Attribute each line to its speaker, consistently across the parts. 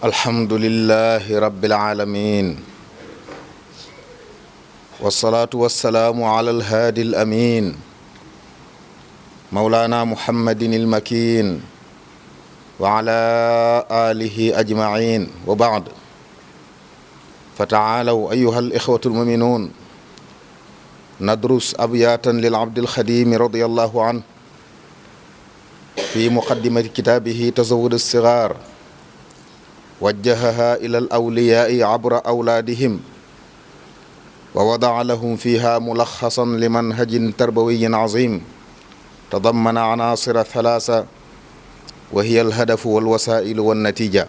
Speaker 1: alhamdulillahi rabbil alamin wasalaatu wasalaamu ala alhaadi alamin mawlana muhammadin almakin wa ala alihi ajmain wa baad fa taalaw ayuha alixwatu almuminuun nadrus abyaatan lil abdi alxadimi radiallahu an fi muqaddimati kitaabihi tazawud alsigaar wajjahaha ila alawliyaai abra awlaadihim wa wadaa lahum fiha mulaxasan limanhajin tarbawiyin azim tadammana anaasira thalaasa wa hiya alhadafu walwasailu wannatija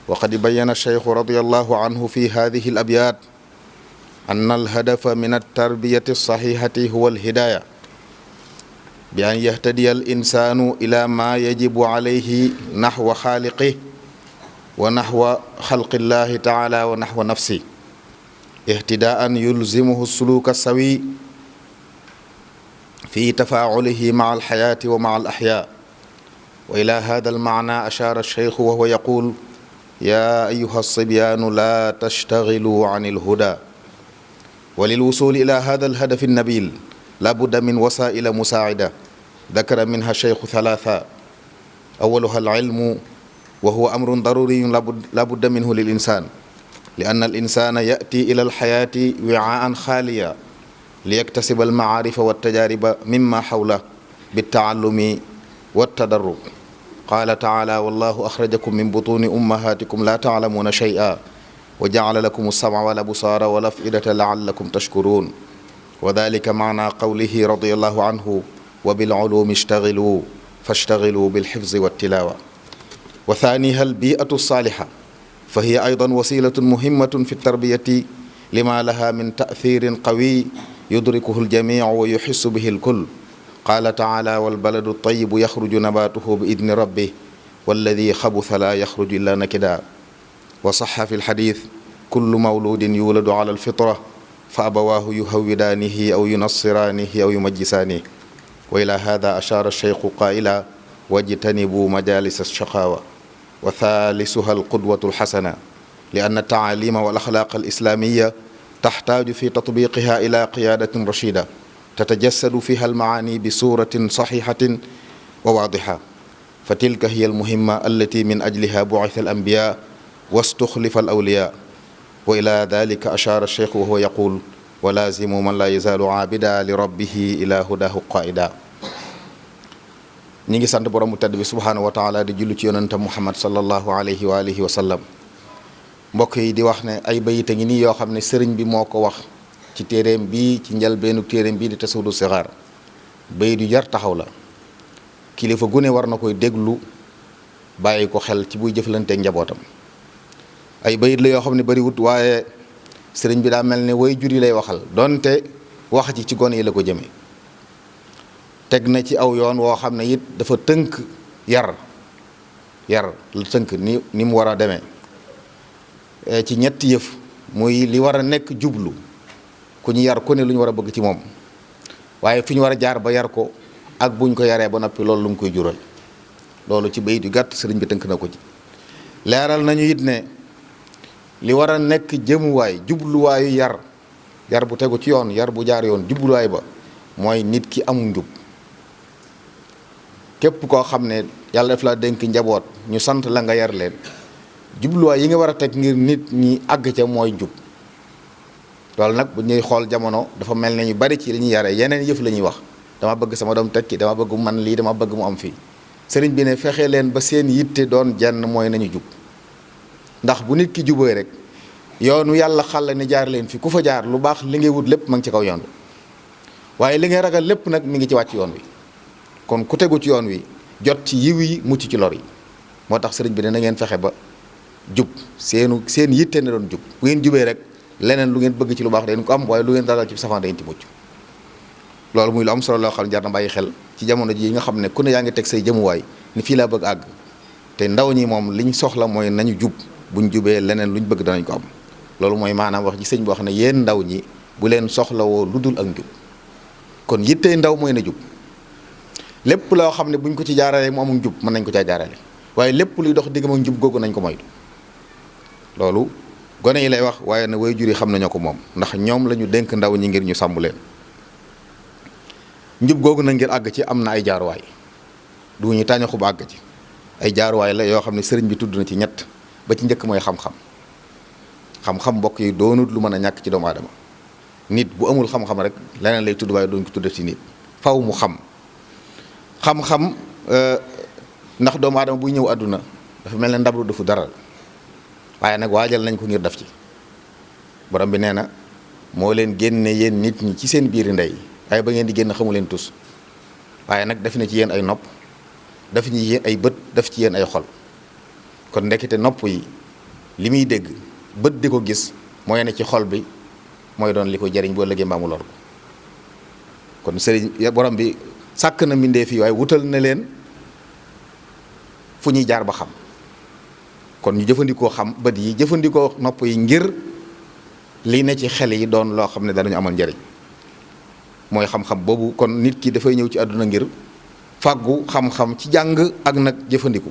Speaker 1: wa qad bayyana alcheikhu radiallahu anhu fi hadihi alabyaat anna alhadafa min altarbiyati alsaxixati huwa alhidaaya bi an yahtadiya alinsanu ila ma yajibu alayhi naxwa xaaliqih wa naxwa xalqillahi taala wa naxwa nafsi ihtidaan yulzimuhu suluka sawi fi tafaaculihi maa alxayaati wa maa alaxyaa wa ila hada almaana ashaara alcheikhu wa huwa yaqul yaa ayuha alsibyaanu laa tashtagilu an alhuda wa lilwusuli ila hada alhadafi alnabil la budda min wasaila musaacida dakara minha alcheikhu thalatha awaluha alcilmu wa huwa amrun daruriyun la budda minhu lil insan li anna al insana yati ila al xayaati wiaan xaaliya li yaktasiba al maarifa wa tajaariba mimma xawla bittaallumi wa tadarrub qaala taala wallahu axrajakum min butuni ummahatikum la taalamuuna shay'a wa jacala lakum alsamca wal absaara wal afidata laallakum tashkuruun wa dalika maana qawlihi radiallahu anhu wa bilculuumi ishtagilu fashtagilu bilxifzi wattilaawa wa thaniha albiatu alsaalixa fa hiya aydan wasilatun muhimmatun fi tarbiyati lima laha min taathirin qawi yudrikuhu aljamicu wa yuxissu bihi alkull qaala taala walbaladu altayibu yaxruju nabatuhu bi idni rabbih walladi xabusa la yaxruju illa nakida wa saxa fi lxadis kullu mawludin yuladu ala alfitra fa abawaahu yuhawidaanihi aw yunassiraanihi aw yumajjisaanihi wa ila hada ashaara alcheikhu qaila wajtanibu majalis alshaqaawa wa thaalisuha alqudwatu alxasana li anna altaalima wal axlaaq alislaamiya taxtaaju fi tatbiqiha ila qiyaadatin rachida tatajassadu fiha almaani bi suratin saxiixatin wa waadixa fa tilka hiya almuhimma allati min ajliha bucitha alambiya wastuxlifa alawliya wa ila dalika ashaara alcheikh wa huwa yaqul wa laazimu man laa yazaalu caabida li rabbihi ila hudahu qaida ñi ngi sant borom bu tedd bi subhaanahu wa taala di jullu ci yonentam muhammad sallallahu alayhi wa alihi wa sallam mbokk yi di wax ne ay bayit a ngi nii yoo xam ne sëriñ bi moo ko wax ci téeréem bii ci njalbeenu téeréem bii di tasawudu sixaar bayit yu jar taxaw la kilifa gune war na koy déglu bàyyi ko xel ci buy jëflanteeg njabootam ay bayit la yoo xam ne bariwut waaye sëriñ bi daa mel ne way jur yi lay waxal donte wax ji ci gone yi la ko jëmee teg na ci aw yoon woo xam ne it dafa tënk yar la tënk ni mu war a demee ci ñetti yëf muy li war a nekk jublu ku ñu yar ku ne lu ñu war a bëgg ci moom waaye fi ñu war a jaar ba yar ko ak buñ ko yaree ba noppi loolu lu mu koy jural loolu ci bayit yu gàtt sëriñ bi tënk na ko ci leeral nañu it ne li war a nekk jëmuwaay jubluwaayu yar bu tegu ci yoon yar bu jaar yoon jubluwaay ba mooy nit ki amul njub képp koo xam ne yàlla daf la dénk njaboot ñu sant la nga yar leen jubluwaay yi nga war a teg ngir nit ñi àgg ca mooy njub loolu nag bu ñuy xool jamono dafa mel ne ñu bari ci li ñuy yare yeneen yëf la ñuy wax dama bëgg sama doom tekki dama bëgg mu man lii dama bëgg mu am fii sëriñ bi ne fexe leen ba seen yitte doon jenn mooy nañu jub ndax bu nit ki jubee rek yoonu yàlla xàll ne jaar leen fi ku fa jaar lu baax li ngay wut lépp ma ngi ci kaw yoon bi waaye li ngay ragal lépp nag mi ngi ci wàcc yoon wi kon ku tegu ci yoon wi jot ci yiw yi mucc ci lor yi moo tax sëriñ bi ne na ngeen fexe ba jub seen yitte ne doon jub bu ngeen jubee rek leneen lu ngeen bëgg ci lu baax dañ ko am waaye lu ngeen ragal ci safaan dañ ci mucc loolu muy lu am solo loo xam ne jar na bàyyi xel ci jamono ji nga xam ne ku ne yaa ngi teg say jëmuwaay ni fii laa bëgg àgg te ndaw ñi moom liñ soxla mooy nañu jub buñ jubee leneen luñ bëgg danañ ko am loolu mooy maanaam wax ji sëñ boo xam ne yéen ndaw ñi bu leen soxlawoo lu dul ak njub kon yittey ndaw mooy na jub lépp loo xam ne buñ ko ci jaarale mu amul njub mën nañ ko caa jaarale waaye lépp luy dox diggam ak njub googu nañ ko moytu. loolu gone yi lay wax waaye na waajur yi xam nañoo ko moom ndax ñoom la ñu dénk ndaw ñi ngir ñu sàmm leen. njub googu na ngir àgg ci am na ay jaaruwaay du ñu tàññaxu ba àgg ci ay jaaruwaay la yoo xam ne sëriñ bi tudd na ci ñett ba ci njëkk mooy xam-xam. xam-xam mbokk yi doonut lu mën a ñàkk ci doomu aadama nit bu amul xam-xam rek leneen lay tudd waaye duñ ko tuddee ci nit faw mu xam. xam-xam ndax doomu aadama buy ñëw àdduna dafa mel ne ndablu defu dara waaye nag waajal nañ ko ngir def ci borom bi nee na moo leen génne yéen nit ñi ci seen biiri ndey waaye ba ngeen di génn xamu leen tus waaye nag def na ci yéen ay nopp def ci yéen ay bët def ci yéen ay xol kon ndekete nopp yi li muy dégg bët di ko gis mooy ne ci xol bi mooy doon li ko jariñ boo ëllëgee mbaa mu lor ko kon sëriñ borom bi sàkk na mbindeef yi waaye wutal na leen fu ñuy jaar ba xam kon ñu jëfandikoo xam bët yi jëfandikoo nopp yi ngir lii ne ci xel yi doon loo xam ne danañu amal njariñ mooy xam-xam boobu kon nit ki dafay ñëw ci àdduna ngir fàggu xam-xam ci jàng ak nag jëfandiku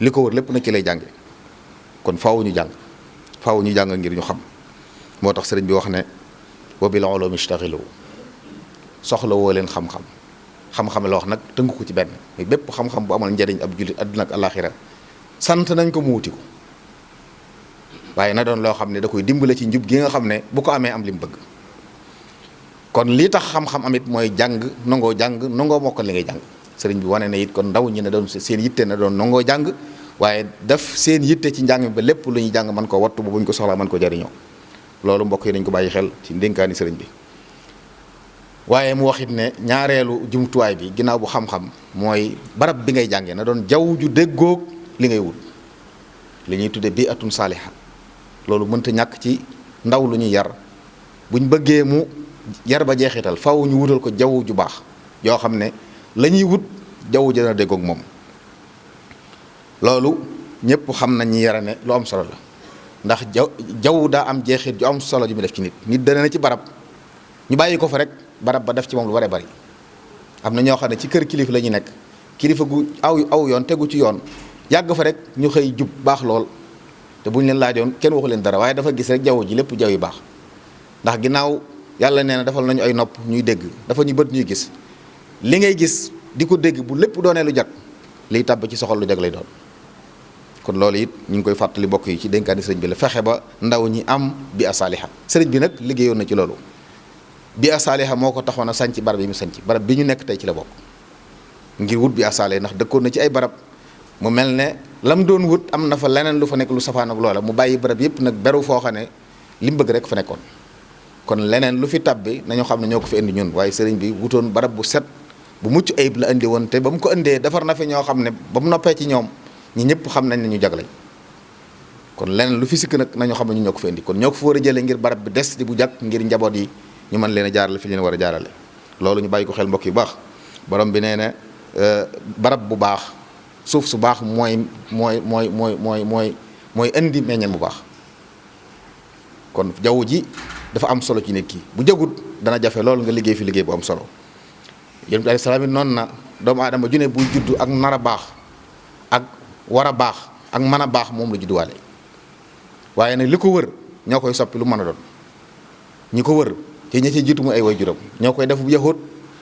Speaker 1: li ko wër lépp nag ci lay jànge kon faaw ñu jàng ngir ñu xam moo tax sëriñ bi wax ne wa bil ulumi ishtaxilu soxla woo leen xam-xam la wax nag tënk ko ci benn mais bépp xam-xam bu amal njariñ ab jullit àdduna ak alaxira sant nañ ko mu wuti ko waaye na doon loo xam ne da koy dimbale ci njub gi nga xam ne bu ko amee am li mu bëgg kon lii tax xam-xam amit mooy jàng nangoo mokkal li ngay jàng sëriñ bi wane na it kon ndaw ñi ne doon seen yitte na doon nangoo jàng waaye def seen yitte ci njàng mi ba lépp lu ñuy jàng mën ko wattu ba buñ ko soxlaa mën ko jariñoo loolu mbokk yi nañ ko bàyyi xel ci ndénkaani sëriñ bi waaye mu waxit ne ñaareelu jumtuwaay bi ginnaaw bu xam-xam mooy barab bi ngay jàngee na doon jaww ju déggoog li ngay wut li ñuy tudde bi atun saaliha loolu mënta ñàkk ci ndaw lu ñuy yar buñ bëggee mu yar ba jeexital faw ñu wutal ko jaww ju baax yoo xam ne la ñuy wut jaww ji dana déggoog moom loolu ñëpp xam nañ ñi yara ne lu am solo la ndax jaww daa am jeexit ju am solo ju mu def ci nit dana na ci barab ñu bàyyi ko fa rek barab ba def ci moom lu bare bari am na ñoo xam ne ci kër kilifa la ñu nekk kilifa gu aw yoon tegu ci yoon yàgg fa rek ñu xëy jub baax lool te bu ñu leen laajoon kenn waxu leen dara waaye dafa gis rek jaww ji lépp jaww yi baax ndax ginnaaw yàlla nee na defal nañu ay nopp ñuy dégg dafa ñu bët ñuy gis li ngay gis di ko dégg bu lépp doonee lu jag liy tàbb ci soxal lu jag lay doon kon loolu it ñu ngi koy fàttali mbokk yi ci dénkaani sëriñ bi la fexe ba ndaw ñi am bi asaaliha sëriñ bi nag liggéeyoon na ci loolu bi asaaliha moo ko taxoon a sanc barab yi mu sanc barab bi ñu nekk tey ci la bokk ngir wut bi asaaliha ndax dëkkoon na ci ay barab mu mel ne lam doon wut am na fa leneen lu fa nekk lu safaan ak loola mu bàyyi barab yëpp nag beru foo xam ne li mu bëgg rek fa nekkoon kon leneen lu fi tabbi nañu xam ne ñoo ko fi indi ñun waaye sëriñ bi wutoon barab bu set bu mucc ayib la indi woon te ba mu ko indee defar na fi ñoo xam ne ba mu noppee ci ñoom ñi ñëpp xam nañ ne ñu jag lañ kon leneen lu fi sikk nag nañu xam ne ñu ñoo ko fi indi kon ñoo ko fa war a jëlee ngir barab bi des di bu jag ngir njaboot yi ñu mën leen a jaarale fi leen war a jaarale loolu ñu bàyyi ko xel mbokk yu baax borom bi nee na barab bu baax suuf su baax mooy indi meññeen bu baax kon jaww ji dafa am solo ci nit ki bu jagut dana jafe loolu nga liggéey fi liggéey bu am solo yonent bi alayhi salaam it noonu na doomu aadama ju ne buy judd ak nar a baax ak war a baax ak mën a baax moom la judduwaale waaye nag li ko wër ñoo koy soppi lu mën a doon ñi ko wër te ñi ci jiitu mu ay waajuram ñoo koy def bu yahut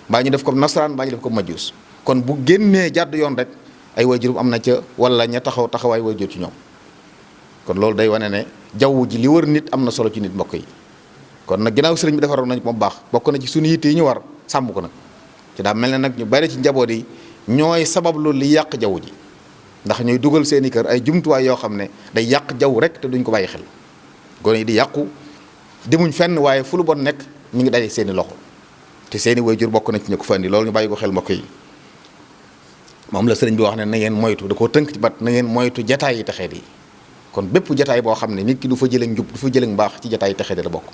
Speaker 1: mbaa ñu def ko nasaraan mbaa ñu def ko majus kon bu génnee jàdd yoon rek ay waajuram am na ca wala ña taxawaay waajur ci ñoom kon loolu day wane ne jaww ji li wër nit am na solo ci nit mbokk yi kon nag ginnaaw sëriñ bi defaroon nañ ko moom baax bokk na ci suñu yitte yi ñu war sàmm ko nag ci daa mel ne nag ñu bari ci njaboot yi ñooy sabablu li yàq jaww ji ndax ñooy dugal seeni kër ay jumtuwaay yoo xam ne day yàq jaww rek te duñ ko bàyyi xel gone yi di yàqu demuñ fenn waaye fu lu bon nekk mi ngi daje seeni loxo te seeni waajur bokk na ci ñu ko fa andi loolu ñu bàyyi ko xel mbokk yi moom la sëriñ bi wax ne na ngeen moytu da koo tënk ci bat na ngeen moytu jataay yi texeet yi kon bépp jataay boo xam ne nit ki du fa jëlee njub du fa jëlee mbaax ci jataay yi texeet la bokk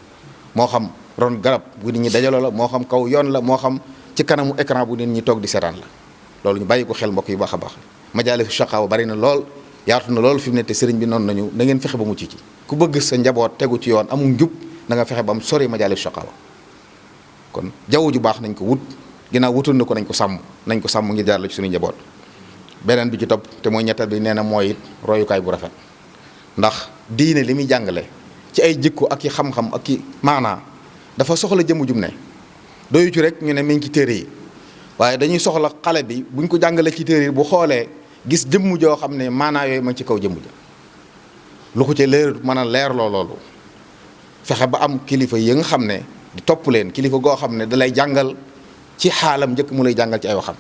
Speaker 1: moo xam ron garab bu nit ñi dajaloo la moo xam kaw yoon la moo xam ci kanamu écran bu nit ñi toog di seetaan la loolu ñu bàyyi ko xel mbokk yi baax a baax majaalisu shaqaawa bari na lool yaatu na lool fi mu ne te sëriñ bi noonu nañu na ngeen fexe ba mucc ci ku bëgg sa njaboot tegu ci yoon amul njub na nga fexe ba am sori majaalisu shaqaawa kon jaww ju baax nañ ko wut ginnaaw wutul na ko nañ ko sàmm ngir jaar la ci suñu njaboot beneen bi ci topp te mooy ñettal bi nee na mooy it royukaay bu rafet ndax diine li muy jàngale ci ay jikko ak i xam-xam ak i maanaa dafa soxla jëmm jum ne doyu ci rek ñu ne mi ngi ci téere yi waaye dañuy soxla xale bi buñ ko jàngalee ci téere yi bu xoolee gis jëmm joo xam ne maanaa yooyu ma ci kaw jëmm ja lu ko ci leer mën a leerloo loolu fexe ba am kilifa yi nga xam ne di topp leen kilifa goo xam ne dalay jàngal ci xaalam njëkk mu lay jàngal ci ay waxam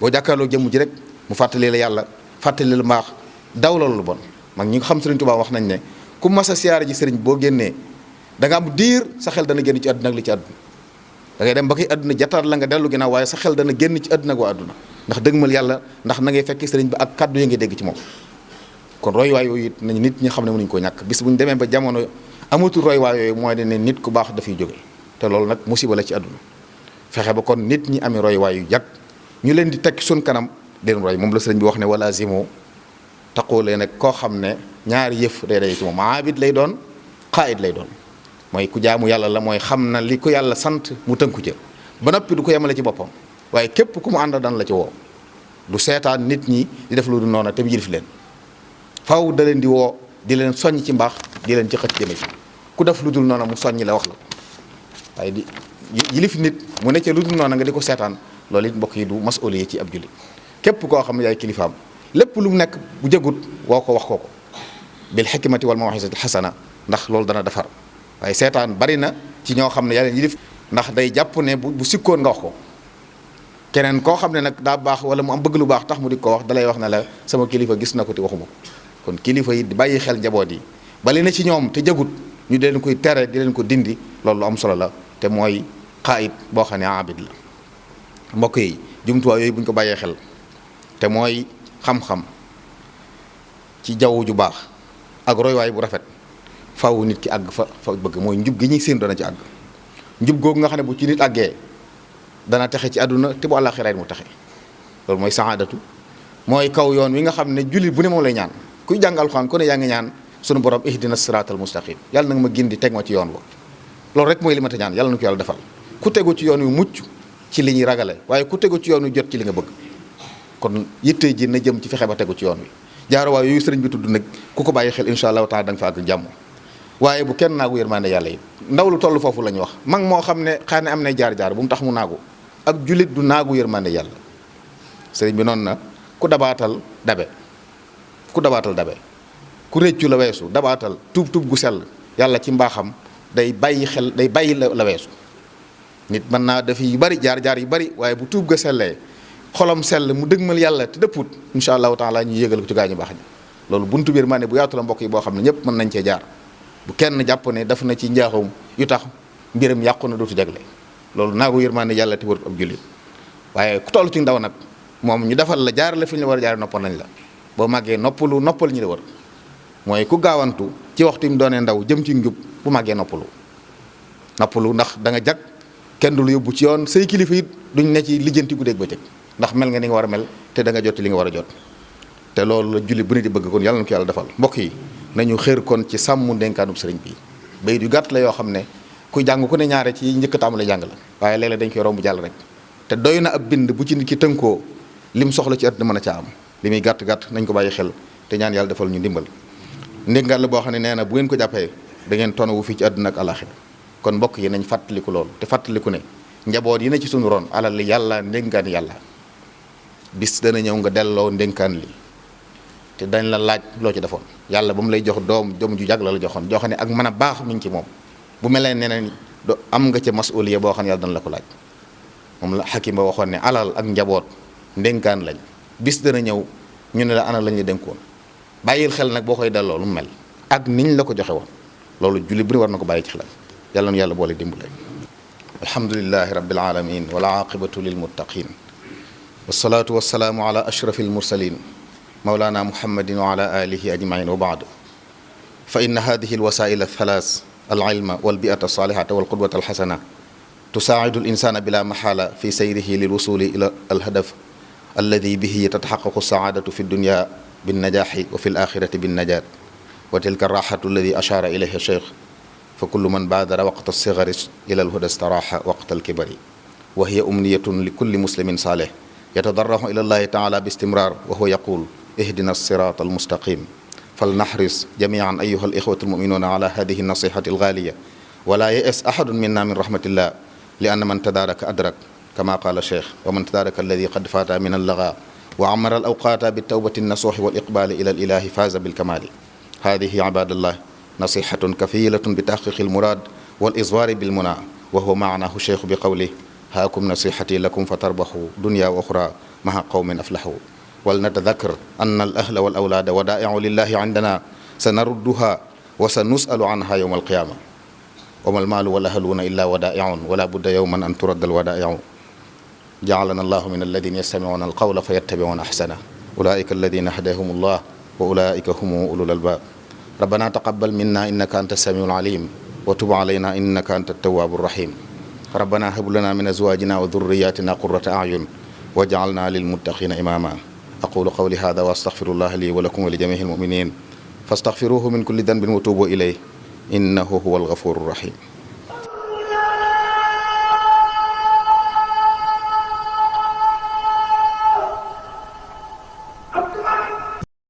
Speaker 1: boo jàkkaarloo jëmm ji rek mu fàttali la yàlla fàttali la mbaax daw la lu bon mag ñi nga xam Sëriñ Tuubaa wax nañ ne ku mas a siyaare ji sëriñ boo génnee da nga am diir sa xel dana génn ci àdduna ak li ci àdduna da ngay dem ba koy àdduna jataat la nga dellu ginnaaw waaye sa xel dana génn ci àdduna ak waa àdduna ndax dëgmal yàlla ndax na ngay fekk sëriñ bi ak kàddu yi ngay dégg ci moom kon royuwaay yooyu it nañ nit ñi xam ne mënuñu koo ñàkk bis bu ñu demee ba jamono amatul royuwaay yooyu mooy ne nit ku baax dafay jóge te loolu nag musiba la ci àdduna fexe ba kon nit ñi amee royuwaay yu jag ñu leen di tekki suñ kanam den roy moom la sëriñ bi wax ne wala zimo taqoolee nag koo xam ne ñaari yëf day day ci moom aabid lay doon xaayid lay doon mooy ku jaamu yàlla la mooy xam na li ko yàlla sant mu tënku ca ba noppi du ko yemale ci boppam waaye képp ku mu ànd daan la ci woo du seetaan nit ñi di def lu du noonu te mu yilif leen faw da leen di woo di leen soññ ci mbaax di leen ci xëcc jëme ci ku def lu dul noonu mu soññ la wax la waaye di yilif nit mu ne ca lu dul noonu nga di ko seetaan loolu it mbokk yi du masuliye ci ab jullit képp koo xam ne yaay kilifaam lépp lu mu nekk bu jëgut woo ko wax ko bil hikmati wal maw'izati hasana ndax loolu dana defar waaye seetaan bari na ci ñoo xam ne yaa leen yilif ndax day jàpp ne bu sikkoon nga wax ko keneen koo xam ne nag daa baax wala mu am bëgg lu baax tax mu di ko wax dalay wax ne la sama kilifa gis na ko te waxuma ko kon kilifa yi di bàyyi xel njaboot yi bali na ci ñoom te jëgut ñu di leen koy tere di leen ko dindi loolu lu am solo la te mooy xaayit boo xam ne abid la mbokk yi jumtuwaay yooyu bu ñu ko bàyyee xel te mooy xam-xam ci jaww ju baax ak roywaay bu rafet faw nit ki àgg fa bëgg mooy njub gi ñuy séen dana ci àgg njub googu nga xam ne bu ci nit àggee dana texe ci àdduna te bu àllaaxira mu texe loolu mooy saadatu mooy kaw yoon wi nga xam ne jullit bu ne moom lay ñaan kuy jàng alxuraan ku ne yaa ngi ñaan sunu borom ihdina siraatal mustaqim yàlla nag ma gindi teg ma ci yoon wa loolu rek mooy li ma ta ñaan yàlla na ko yàlla defal ku tegu ci yoon wi mucc ci li ñuy ragale waaye ku tegu ci yoon wi jot ci li nga bëgg kon yitte ji na jëm ci fexe ba tegu ci yoon wi jaaruwaay yooyu sëriñ bi tudd nag ku ko bàyyi xel incha allahu taala da nga fa àgg jàmm waaye bu kenn naagu yërmande yàlla yi ndaw lu toll foofu la ñu wax mag moo xam ne xëy na am nay jaar-jaar bu mu tax mu naagu ak jullit du naagu yërmande yàlla sëriñ bi noonu na ku dabaatal dabe ku réccu la weesu dabaatal tuub gu sell yàlla ci mbaaxam day bàyyi la weesu nit mën naa def yu bari jaar-jaar yu bari waaye bu tuub ga sellee xolam sell mu dëgmal yàlla te dëpput incha allahu taala ñu yégal ko ci gaañu baax ñi loolu buntu biir maa ne bu yaatu la mbokk yi boo xam ne ñëpp mën nañ cee jaar bu kenn jàpp ne daf na ci njaaxum yu tax mbiram yàqu na dootu jagle loolu naagu yërmaande yàlla te warut ab jullit waaye ku toll ci ndaw nag moom ñu defal la jaar la fi ñu la war a jaar noppal nañ la boo màggee noppal ñi la war mooy ku gaawantu ci waxtu mu doonee ndaw jëm ci njub bu màggee noppalu ndax da nga jag kenn du lu yóbbu ci yoon say kilifa it duñ ne ci lijjanti guddeeg bëccëg ndax mel nga ni nga war a mel te da nga jot li nga war a jot te loolu la julli bu ne di bëgg kon yàlla na ko yàlla defal mbokk yi nañu xër kon ci sàmm ndénkaanub sëriñ bi bayit yu gàtt la yoo xam ne kuy jàng ku ne ñaare ci njëkk a tàmbale jàng la waaye léeg-léeg dañ koy romb jàll rek te doy na ab bind bu ci nit ki tënkoo lim soxla ci àddina mën a caa am li muy gàtt-gàtt nañ ko bàyyi xel te ñaan yàlla defal ñu ndimbal ndénkaan la boo xam ne nee na bu ngeen ko jàppee da ngeen tonawu fii ci àdduna ak alaxira kon mbokk yi nañ fàttaliku loolu te fàttaliku ne njaboot yi ne ci sunu ron alal li yàlla ndénkaan yàlla bis dana ñëw nga delloo ndénkaan li te dañ la laaj loo ci defoon yàlla ba mu lay jox doom ju jag la joxoon joo xam ne ak mën a baax mi ngi ci moom bu melee neneen am nga ca masuliya boo xam ne yàlla dana la ko laaj moom la xakim ba waxoon ne alal ak njaboot ndénkaan lañ bis dana ñëw ñu ne la ana lañ la dénkoon bàyyil xel nag boo koy delloo lu mu mel ak niñ la ko joxe woon loolu julli bu ne war na ko bàyyi ci xelam yàlla nu yàlla boole dimbale alhamdulillahi rabbil alamin wal aqibatu lil muttaqin wasalaatu wasalaamu ala ashrafil mursalin mawlana muhammadin wa ala alihi ajmain wa baadu fa inna hadihi alwasail althalas alilma walbiata alsalihata walqudwata alxasana tusaacidu alinsana bila maxaala fi sayrihi lilwusuli ila alhadaf alladi bihi tataxaqaqu alsaadatu fi dunya بالنجاح وفي الآخرة بالنجاة وتلك الراحة الذي أشار إليها الشيخ فكل من بادر وقت الصغر إلى الهدى استراح وقت الكبر وهي أمنية لكل مسلم صالح يتضرع إلى الله تعالى باستمرار وهو يقول اهدنا الصراط المستقيم. فلنحرص جميعا أيها الإخوة المؤمنون على هذه النصيحة الغالية، ولا يئس أحد منا من رحمة الله، لأن من تدارك أدرك كما قال الشيخ، ومن تدارك الذي قد فات من اللغى وعمر الأوقات بالتوبة النصوح والإقبال إلى الإله فاز بالكمال. هذه عباد الله نصيحة كفيلة بتحقيق المراد والإظهار بالمنى، وهو معناه الشيخ بقوله هاكم نصيحتي لكم فتربحوا دنيا وأخرى مع قوم أفلحوا. ولنتذكر أن الأهل والأولاد ودائع لله عندنا سنردها وسنسأل عنها يوم القيامة. وما المال والأهلون إلا ودائع، ولا بد يوما أن ترد الودائع. جعلنا الله من الذين يستمعون القول فيتبعون أحسنه، أولئك الذين هداهم الله وأولئك هم أولو الألباب. ربنا تقبل منا إنك أنت السميع العليم، وتب علينا إنك أنت التواب الرحيم. ربنا هب لنا من أزواجنا وذرياتنا قرة أعين واجعلنا للمتقين إماما. أقول قولي هذا وأستغفر الله لي ولكم ولجميع المؤمنين، فاستغفروه من كل ذنب وتوبوا إليه إنه هو الغفور الرحيم.